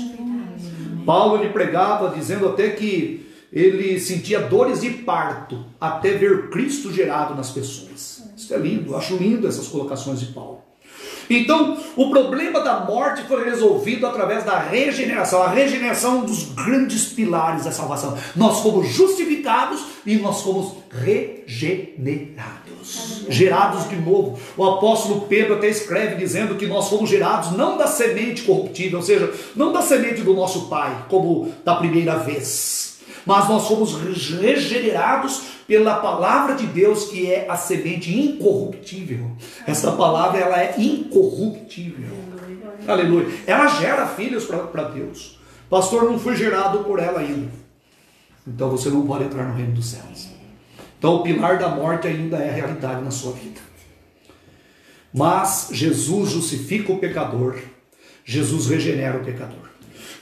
Paulo lhe pregava dizendo até que ele sentia dores de parto até ver Cristo gerado nas pessoas. Isso é lindo, eu acho lindo essas colocações de Paulo. Então, o problema da morte foi resolvido através da regeneração. A regeneração é um dos grandes pilares da salvação. Nós fomos justificados e nós fomos regenerados. Gerados de novo. O apóstolo Pedro até escreve dizendo que nós fomos gerados não da semente corruptível, ou seja, não da semente do nosso pai, como da primeira vez. Mas nós fomos regenerados pela palavra de Deus, que é a semente incorruptível. Esta palavra, ela é incorruptível. Aleluia. Ela gera filhos para Deus. Pastor, não fui gerado por ela ainda. Então você não pode entrar no reino dos céus. Então o pilar da morte ainda é realidade na sua vida. Mas Jesus justifica o pecador. Jesus regenera o pecador.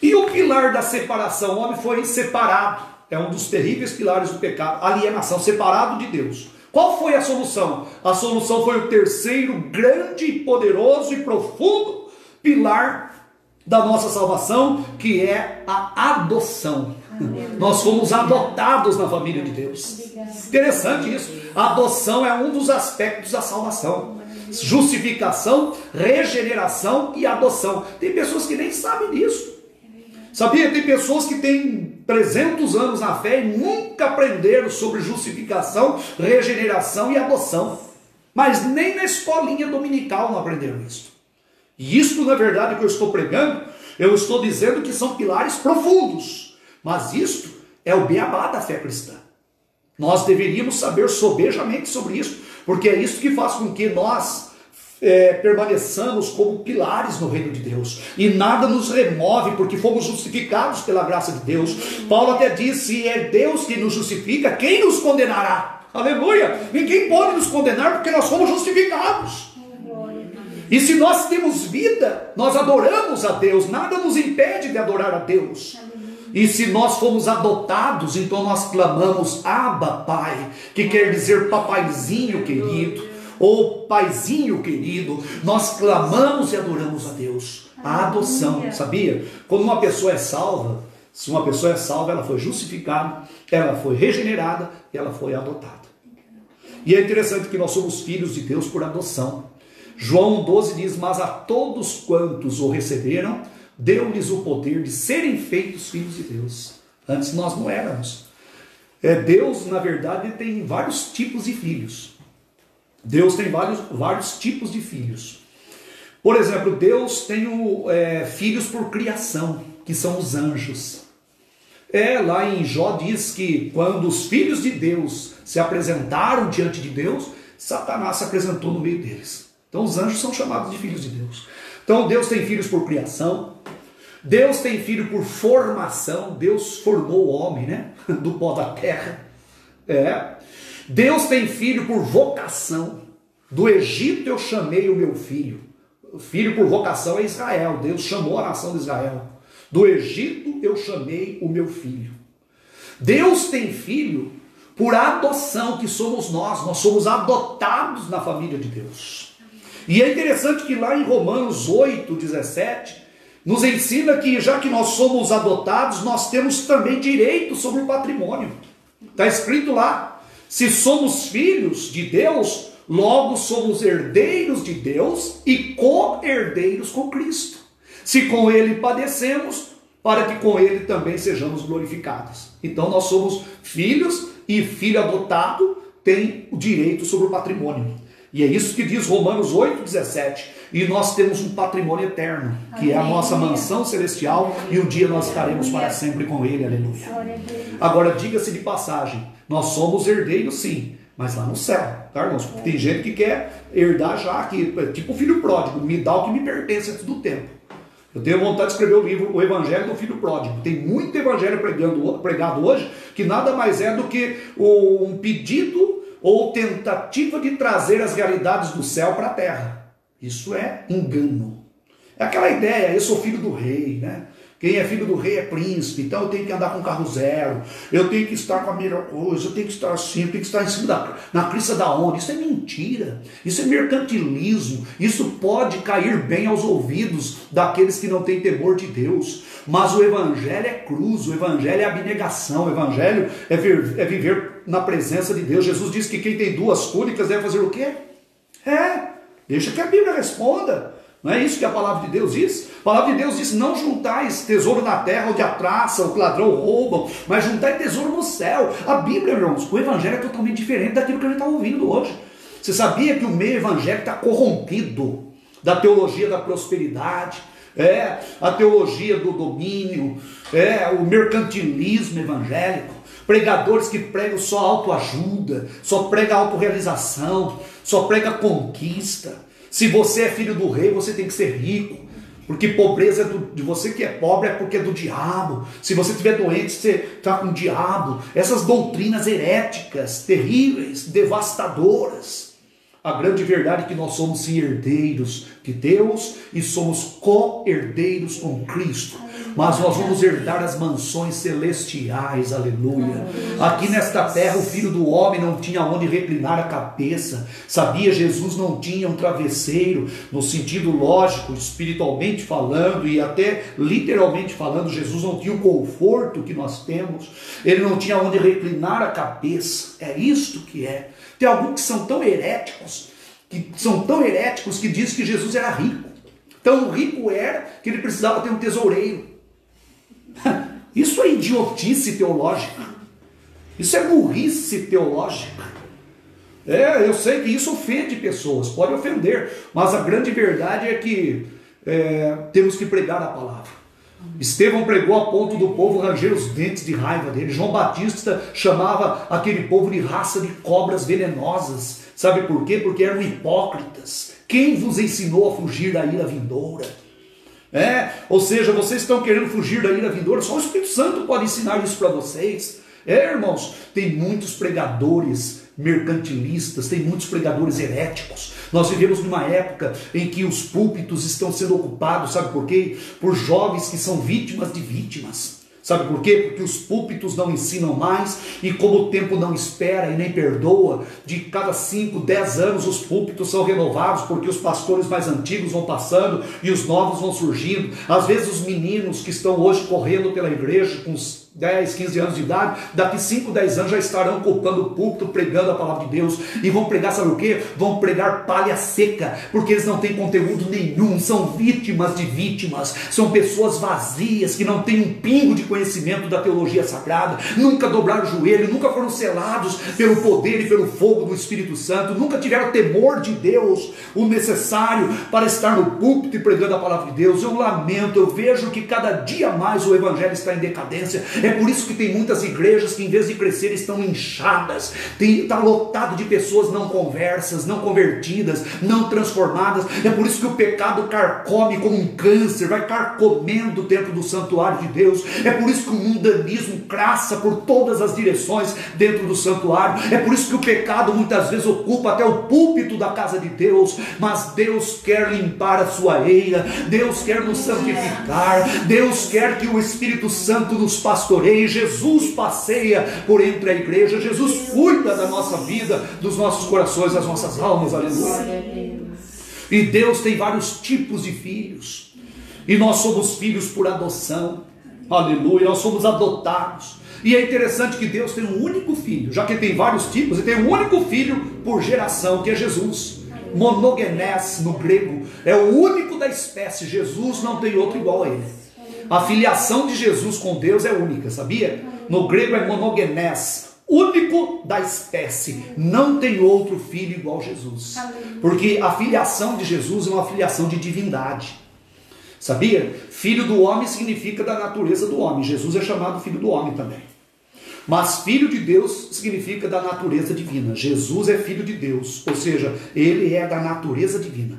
E o pilar da separação? O homem foi separado. É um dos terríveis pilares do pecado. Alienação, separado de Deus. Qual foi a solução? A solução foi o terceiro grande, poderoso e profundo pilar da nossa salvação, que é a adoção. Nós fomos adotados na família de Deus. Interessante isso. A adoção é um dos aspectos da salvação. Justificação, regeneração e adoção. Tem pessoas que nem sabem disso. Sabia? Tem pessoas que têm 300 anos na fé e nunca aprenderam sobre justificação, regeneração e adoção. Mas nem na escolinha dominical não aprenderam isso. E isto, na verdade, que eu estou pregando, eu estou dizendo que são pilares profundos. Mas isto é o beabá da fé cristã. Nós deveríamos saber sobejamente sobre isso, porque é isso que faz com que nós permaneçamos como pilares no reino de Deus. E nada nos remove, porque fomos justificados pela graça de Deus. Paulo até diz, se é Deus que nos justifica, quem nos condenará? Aleluia! Ninguém pode nos condenar porque nós fomos justificados. E se nós temos vida, nós adoramos a Deus, nada nos impede de adorar a Deus. E se nós fomos adotados, então nós clamamos Abba, Pai, que quer dizer papaizinho querido, ou paizinho querido. Nós clamamos e adoramos a Deus. A adoção, sabia? Quando uma pessoa é salva, se uma pessoa é salva, ela foi justificada, ela foi regenerada e ela foi adotada. E é interessante que nós somos filhos de Deus por adoção. João 12 diz, mas a todos quantos o receberam, deu-lhes o poder de serem feitos filhos de Deus. Antes nós não éramos. Deus, na verdade, tem vários tipos de filhos. Deus tem vários tipos de filhos. Por exemplo, Deus tem filhos por criação, que são os anjos. Lá em Jó diz que quando os filhos de Deus se apresentaram diante de Deus, Satanás se apresentou no meio deles. Então os anjos são chamados de filhos de Deus. Então Deus tem filhos por criação. Deus tem filho por formação. Deus formou o homem, né? Do pó da terra. Deus tem filho por vocação. Do Egito eu chamei o meu filho. O filho por vocação é Israel. Deus chamou a nação de Israel. Do Egito eu chamei o meu filho. Deus tem filho por adoção, que somos nós. Nós somos adotados na família de Deus. E é interessante que lá em Romanos 8, 17, nos ensina que já que nós somos adotados, nós temos também direito sobre o patrimônio. Está escrito lá, se somos filhos de Deus, logo somos herdeiros de Deus e co-herdeiros com Cristo. Se com Ele padecemos, para que com Ele também sejamos glorificados. Então nós somos filhos e filho adotado tem o direito sobre o patrimônio. E é isso que diz Romanos 8, 17. E nós temos um patrimônio eterno, que é a nossa mansão celestial, e um dia nós estaremos para sempre com Ele, aleluia. Agora, diga-se de passagem, nós somos herdeiros sim, mas lá no céu, tá, irmãos? Tem gente que quer herdar já aqui, tipo o filho pródigo, me dá o que me pertence antes do tempo. Eu tenho vontade de escrever o livro O Evangelho do Filho Pródigo. Tem muito evangelho pregado hoje, que nada mais é do que um pedido ou tentativa de trazer as realidades do céu para a terra. Isso é engano. É aquela ideia, eu sou filho do rei, né? Quem é filho do rei é príncipe, então eu tenho que andar com carro zero, eu tenho que estar com a melhor coisa, eu tenho que estar assim, eu tenho que estar em cima na crista da onda. Isso é mentira, isso é mercantilismo, isso pode cair bem aos ouvidos daqueles que não têm temor de Deus. Mas o evangelho é cruz, o evangelho é abnegação, o evangelho é viver na presença de Deus. Jesus disse que quem tem duas túnicas deve fazer o quê? Deixa que a Bíblia responda. Não é isso que a palavra de Deus diz? A palavra de Deus diz, não juntais tesouro na terra, onde a traça, o ladrão roubam, mas juntai tesouro no céu. A Bíblia, irmãos, o evangelho é totalmente diferente daquilo que a gente está ouvindo hoje. Você sabia que o meio evangélico está corrompido da teologia da prosperidade, a teologia do domínio, o mercantilismo evangélico, pregadores que pregam só autoajuda, só pregam autorrealização, só pregam conquista. Se você é filho do rei, você tem que ser rico, porque pobreza de você que é pobre é porque é do diabo. Se você estiver doente, você está com o diabo. Essas doutrinas heréticas, terríveis, devastadoras. A grande verdade é que nós somos sim herdeiros de Deus e somos co-herdeiros com Cristo. mas nós vamos herdar as mansões celestiais, aleluia. Aqui nesta terra o Filho do Homem não tinha onde reclinar a cabeça, sabia? Jesus não tinha um travesseiro, no sentido lógico, espiritualmente falando e até literalmente falando. Jesus não tinha o conforto que nós temos, ele não tinha onde reclinar a cabeça. É isto que é. Tem alguns que são tão heréticos, que diz que Jesus era rico. Tão rico era que ele precisava ter um tesoureiro. Isso é idiotice teológica. Isso é burrice teológica. Eu sei que isso ofende pessoas, pode ofender, mas a grande verdade é que temos que pregar a palavra. Estevão pregou a ponto do povo ranger os dentes de raiva dele. João Batista chamava aquele povo de raça de cobras venenosas. Sabe por quê? Porque eram hipócritas. Quem vos ensinou a fugir da ira vindoura? Ou seja, vocês estão querendo fugir da ira vindoura, só o Espírito Santo pode ensinar isso para vocês. Irmãos, tem muitos pregadores mercantilistas, tem muitos pregadores heréticos. Nós vivemos numa época em que os púlpitos estão sendo ocupados, sabe por quê? Por jovens que são vítimas de vítimas. Sabe por quê? Porque os púlpitos não ensinam mais, e como o tempo não espera e nem perdoa, de cada 5, 10 anos os púlpitos são renovados, porque os pastores mais antigos vão passando e os novos vão surgindo. Às vezes os meninos que estão hoje correndo pela igreja com 10, 15 anos de idade, daqui 5, 10 anos já estarão ocupando o púlpito, pregando a palavra de Deus, e vão pregar, sabe o quê? Vão pregar palha seca, porque eles não têm conteúdo nenhum, são vítimas de vítimas, são pessoas vazias, que não têm um pingo de conhecimento da teologia sagrada, nunca dobraram o joelho, nunca foram selados pelo poder e pelo fogo do Espírito Santo, nunca tiveram temor de Deus, o necessário para estar no púlpito e pregando a palavra de Deus. Eu lamento, eu vejo que cada dia mais o evangelho está em decadência. É por isso que tem muitas igrejas que, em vez de crescer, estão inchadas. Está lotado de pessoas não conversas, não convertidas, não transformadas. É por isso que o pecado carcome como um câncer, vai carcomendo dentro do santuário de Deus. É por isso que o mundanismo craça por todas as direções dentro do santuário. É por isso que o pecado muitas vezes ocupa até o púlpito da casa de Deus. Mas Deus quer limpar a sua eira, Deus quer nos santificar, Deus quer que o Espírito Santo nos pastoreie. Jesus passeia por entre a igreja, Jesus cuida da nossa vida, dos nossos corações, das nossas almas, aleluia. E Deus tem vários tipos de filhos, e nós somos filhos por adoção, aleluia, nós somos adotados. E é interessante que Deus tem um único filho, já que tem vários tipos, ele tem um único filho por geração, que é Jesus. Monogenes no grego, é o único da espécie. Jesus não tem outro igual a ele. A filiação de Jesus com Deus é única, sabia? No grego é monogenes, único da espécie. Não tem outro filho igual a Jesus. Porque a filiação de Jesus é uma filiação de divindade. Sabia? Filho do homem significa da natureza do homem. Jesus é chamado filho do homem também. Mas filho de Deus significa da natureza divina. Jesus é filho de Deus, ou seja, ele é da natureza divina.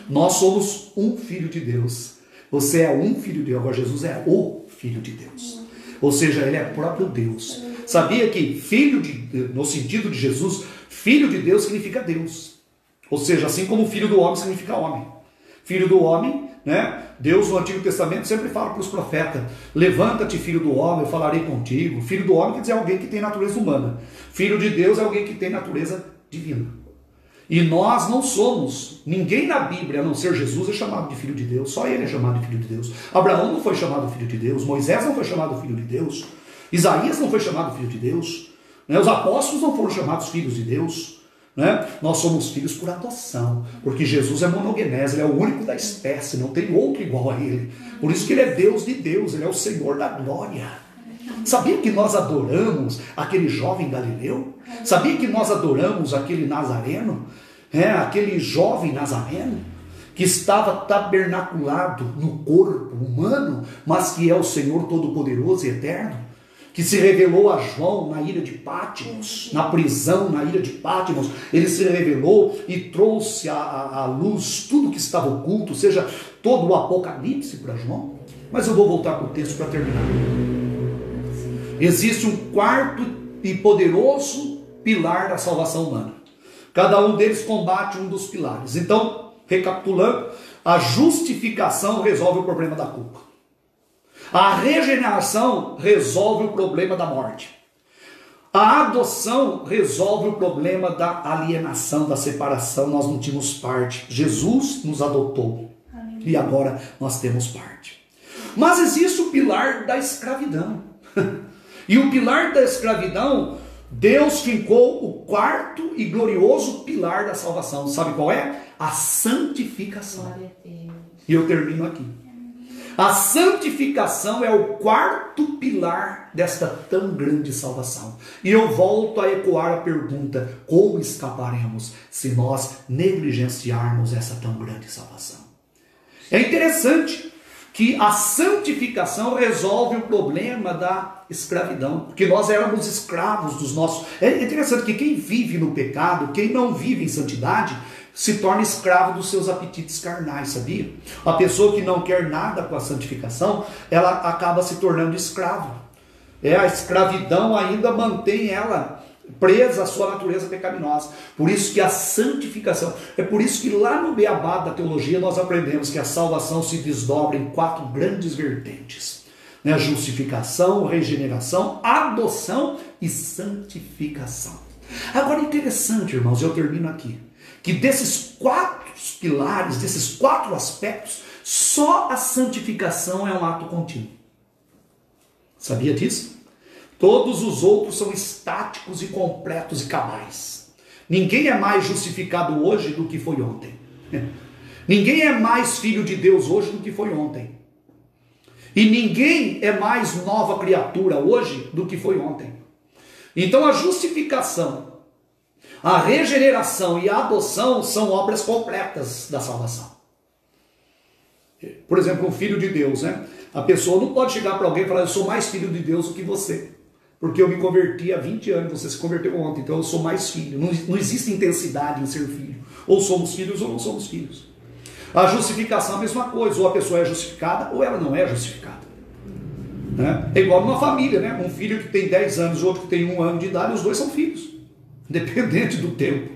Nós somos um filho de Deus. Você é um filho de Deus, agora Jesus é o filho de Deus. Ou seja, ele é próprio Deus. Sabia que filho no sentido de Jesus, filho de Deus significa Deus. Ou seja, assim como filho do homem significa homem. Filho do homem, né? Deus no Antigo Testamento sempre fala para os profetas: levanta-te, filho do homem, eu falarei contigo. Filho do homem quer dizer alguém que tem natureza humana. Filho de Deus é alguém que tem natureza divina. E nós não somos, ninguém na Bíblia, a não ser Jesus, é chamado de filho de Deus. Só ele é chamado de filho de Deus. Abraão não foi chamado filho de Deus. Moisés não foi chamado filho de Deus. Isaías não foi chamado filho de Deus. Os apóstolos não foram chamados filhos de Deus. Nós somos filhos por adoção, porque Jesus é monogenes, ele é o único da espécie, não tem outro igual a ele. Por isso que ele é Deus de Deus, ele é o Senhor da glória. Sabia que nós adoramos aquele jovem galileu? Sabia que nós adoramos aquele nazareno? Aquele jovem nazareno que estava tabernaculado no corpo humano, mas que é o Senhor Todo-Poderoso e Eterno, que se revelou a João na ilha de Patmos, na prisão na ilha de Patmos. Ele se revelou e trouxe à luz tudo que estava oculto, ou seja, todo o Apocalipse para João. Mas eu vou voltar para o texto para terminar. Existe um quarto e poderoso pilar da salvação humana. Cada um deles combate um dos pilares. Então, recapitulando, a justificação resolve o problema da culpa. A regeneração resolve o problema da morte. A adoção resolve o problema da alienação, da separação. Nós não tínhamos parte. Jesus nos adotou. Amém. E agora nós temos parte. Mas existe o pilar da escravidão. E o pilar da escravidão, Deus fincou o quarto e glorioso pilar da salvação. Sabe qual é? A santificação. E eu termino aqui. A santificação é o quarto pilar desta tão grande salvação. E eu volto a ecoar a pergunta: como escaparemos se nós negligenciarmos essa tão grande salvação? É interessante que a santificação resolve o problema da escravidão, porque nós éramos escravos dos nossos... É interessante que quem vive no pecado, quem não vive em santidade, se torna escravo dos seus apetites carnais, sabia? A pessoa que não quer nada com a santificação, ela acaba se tornando escravo. A escravidão ainda mantém ela presa à sua natureza pecaminosa. Por isso que a santificação, é por isso que lá no beabá da teologia nós aprendemos que a salvação se desdobra em 4 grandes vertentes. Justificação, regeneração, adoção e santificação. Agora, interessante, irmãos, eu termino aqui, que desses 4 pilares, desses 4 aspectos, só a santificação é um ato contínuo. Sabia disso? Todos os outros são estáticos e completos e cabais. Ninguém é mais justificado hoje do que foi ontem. Ninguém é mais filho de Deus hoje do que foi ontem. E ninguém é mais nova criatura hoje do que foi ontem. Então a justificação, a regeneração e a adoção são obras completas da salvação. Por exemplo, um filho de Deus, a pessoa não pode chegar para alguém e falar: eu sou mais filho de Deus do que você, porque eu me converti há 20 anos, você se converteu ontem, então eu sou mais filho. Não existe intensidade em ser filho. Ou somos filhos ou não somos filhos. A justificação é a mesma coisa, ou a pessoa é justificada ou ela não é justificada. É igual numa família, um filho que tem 10 anos, outro que tem 1 ano de idade, os dois são filhos, independente do tempo.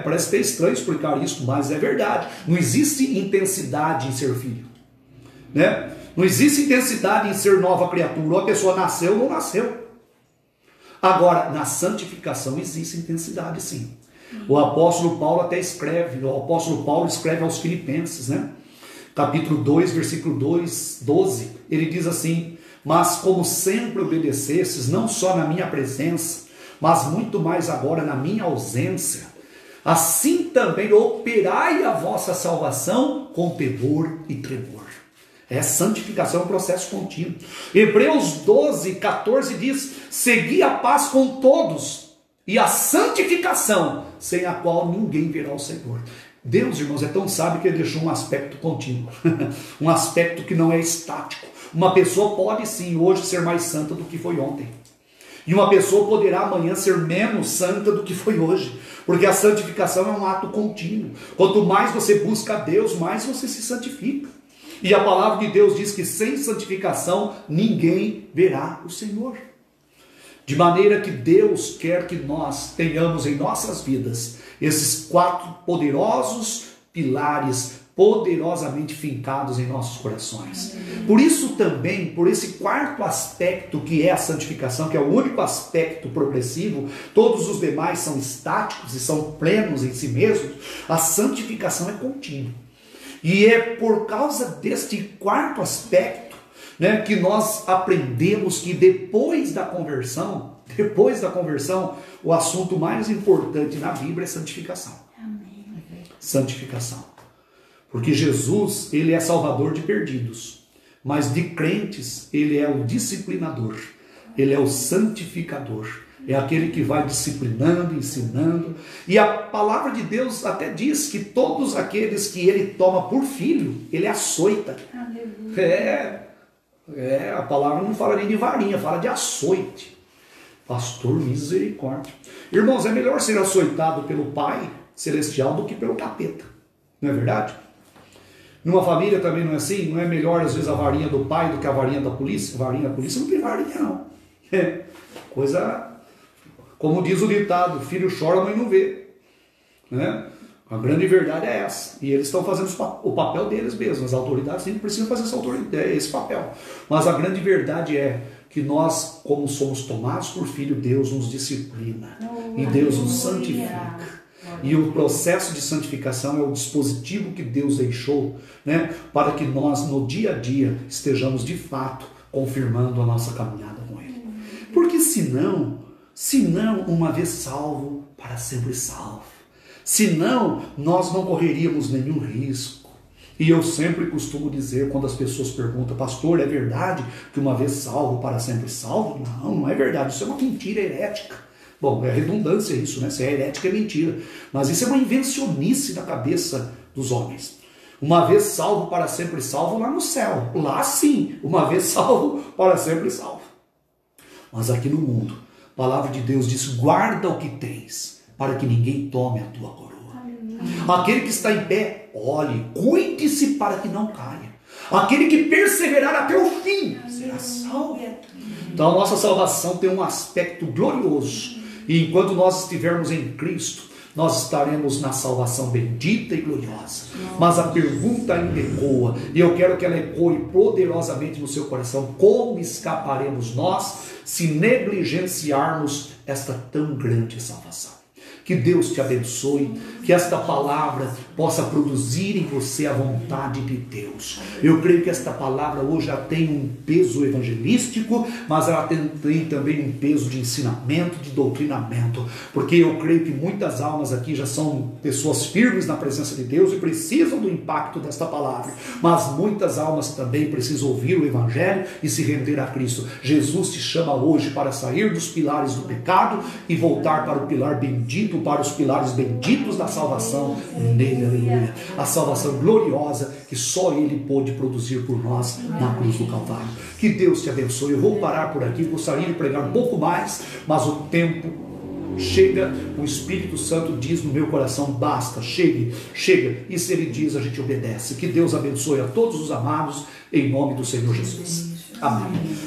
Parece até estranho explicar isso, mas é verdade. Não existe intensidade em ser filho. Não existe intensidade em ser nova criatura, ou a pessoa nasceu ou não nasceu. Agora, na santificação existe intensidade, sim. O apóstolo Paulo até escreve, aos Filipenses, capítulo 2, versículo 12, ele diz assim: mas como sempre obedecestes, não só na minha presença, mas muito mais agora na minha ausência, assim também operai a vossa salvação com temor e tremor. Santificação é um processo contínuo. Hebreus 12, 14 diz: segui a paz com todos e a santificação, sem a qual ninguém verá o Senhor. Deus, irmãos, é tão sábio que ele deixou um aspecto contínuo, um aspecto que não é estático. Uma pessoa pode sim hoje ser mais santa do que foi ontem, e uma pessoa poderá amanhã ser menos santa do que foi hoje, porque a santificação é um ato contínuo. Quanto mais você busca a Deus, mais você se santifica. E a palavra de Deus diz que sem santificação ninguém verá o Senhor. De maneira que Deus quer que nós tenhamos em nossas vidas esses 4 poderosos pilares poderosamente fincados em nossos corações. Por isso também, por esse 4º aspecto que é a santificação, que é o único aspecto progressivo, todos os demais são estáticos e são plenos em si mesmos, a santificação é contínua. E é por causa deste 4º aspecto, que nós aprendemos que depois da conversão, o assunto mais importante na Bíblia é santificação. Amém. Santificação. Porque Jesus, ele é salvador de perdidos, mas de crentes, ele é o disciplinador, ele é o santificador. É aquele que vai disciplinando, ensinando. E a palavra de Deus até diz que todos aqueles que ele toma por filho, ele açoita. Aleluia. A palavra não fala nem de varinha, fala de açoite. Pastor, misericórdia. Irmãos, é melhor ser açoitado pelo Pai Celestial do que pelo capeta. Não é verdade? Numa família também não é assim? Não é melhor às vezes a varinha do pai do que a varinha da polícia? A varinha da polícia não tem varinha não. Coisa... Como diz o ditado, filho chora, mãe não vê. A grande verdade é essa. E eles estão fazendo o papel deles mesmos. As autoridades sempre precisam fazer esse papel. Mas a grande verdade é que nós, como somos tomados por filho, Deus nos disciplina. E Deus nos santifica. E o processo de santificação é o dispositivo que Deus deixou, né, para que nós, no dia a dia, estejamos de fato confirmando a nossa caminhada com Ele. Porque senão, uma vez salvo, para sempre salvo. Senão, nós não correríamos nenhum risco. E eu sempre costumo dizer, quando as pessoas perguntam, pastor, é verdade que uma vez salvo, para sempre salvo? Não, não é verdade. Isso é uma mentira herética. Bom, é redundância isso, né? Se é herética, é mentira. Mas isso é uma invencionice da cabeça dos homens. Uma vez salvo, para sempre salvo, lá no céu. Lá sim, uma vez salvo, para sempre salvo. Mas aqui no mundo, a palavra de Deus diz, guarda o que tens, para que ninguém tome a tua coroa. Aquele que está em pé, olhe, cuide-se para que não caia. Aquele que perseverar até o fim, será salvo. Então a nossa salvação tem um aspecto glorioso. E enquanto nós estivermos em Cristo, nós estaremos na salvação bendita e gloriosa. Mas a pergunta ainda ecoa, e eu quero que ela ecoe poderosamente no seu coração: como escaparemos nós se negligenciarmos esta tão grande salvação? Que Deus te abençoe, que esta palavra possa produzir em você a vontade de Deus. Eu creio que esta palavra hoje já tem um peso evangelístico, mas ela tem também um peso de ensinamento, de doutrinamento, porque eu creio que muitas almas aqui já são pessoas firmes na presença de Deus e precisam do impacto desta palavra, mas muitas almas também precisam ouvir o Evangelho e se render a Cristo. Jesus te chama hoje para sair dos pilares do pecado e voltar para o pilar bendito, para os pilares benditos da salvação nele, aleluia. A salvação gloriosa que só Ele pôde produzir por nós na cruz do Calvário. Que Deus te abençoe. Eu vou parar por aqui, gostaria de pregar um pouco mais, mas o tempo chega, o Espírito Santo diz no meu coração, basta, chegue, chega, e se Ele diz, a gente obedece. Que Deus abençoe a todos os amados, em nome do Senhor Jesus. Amém.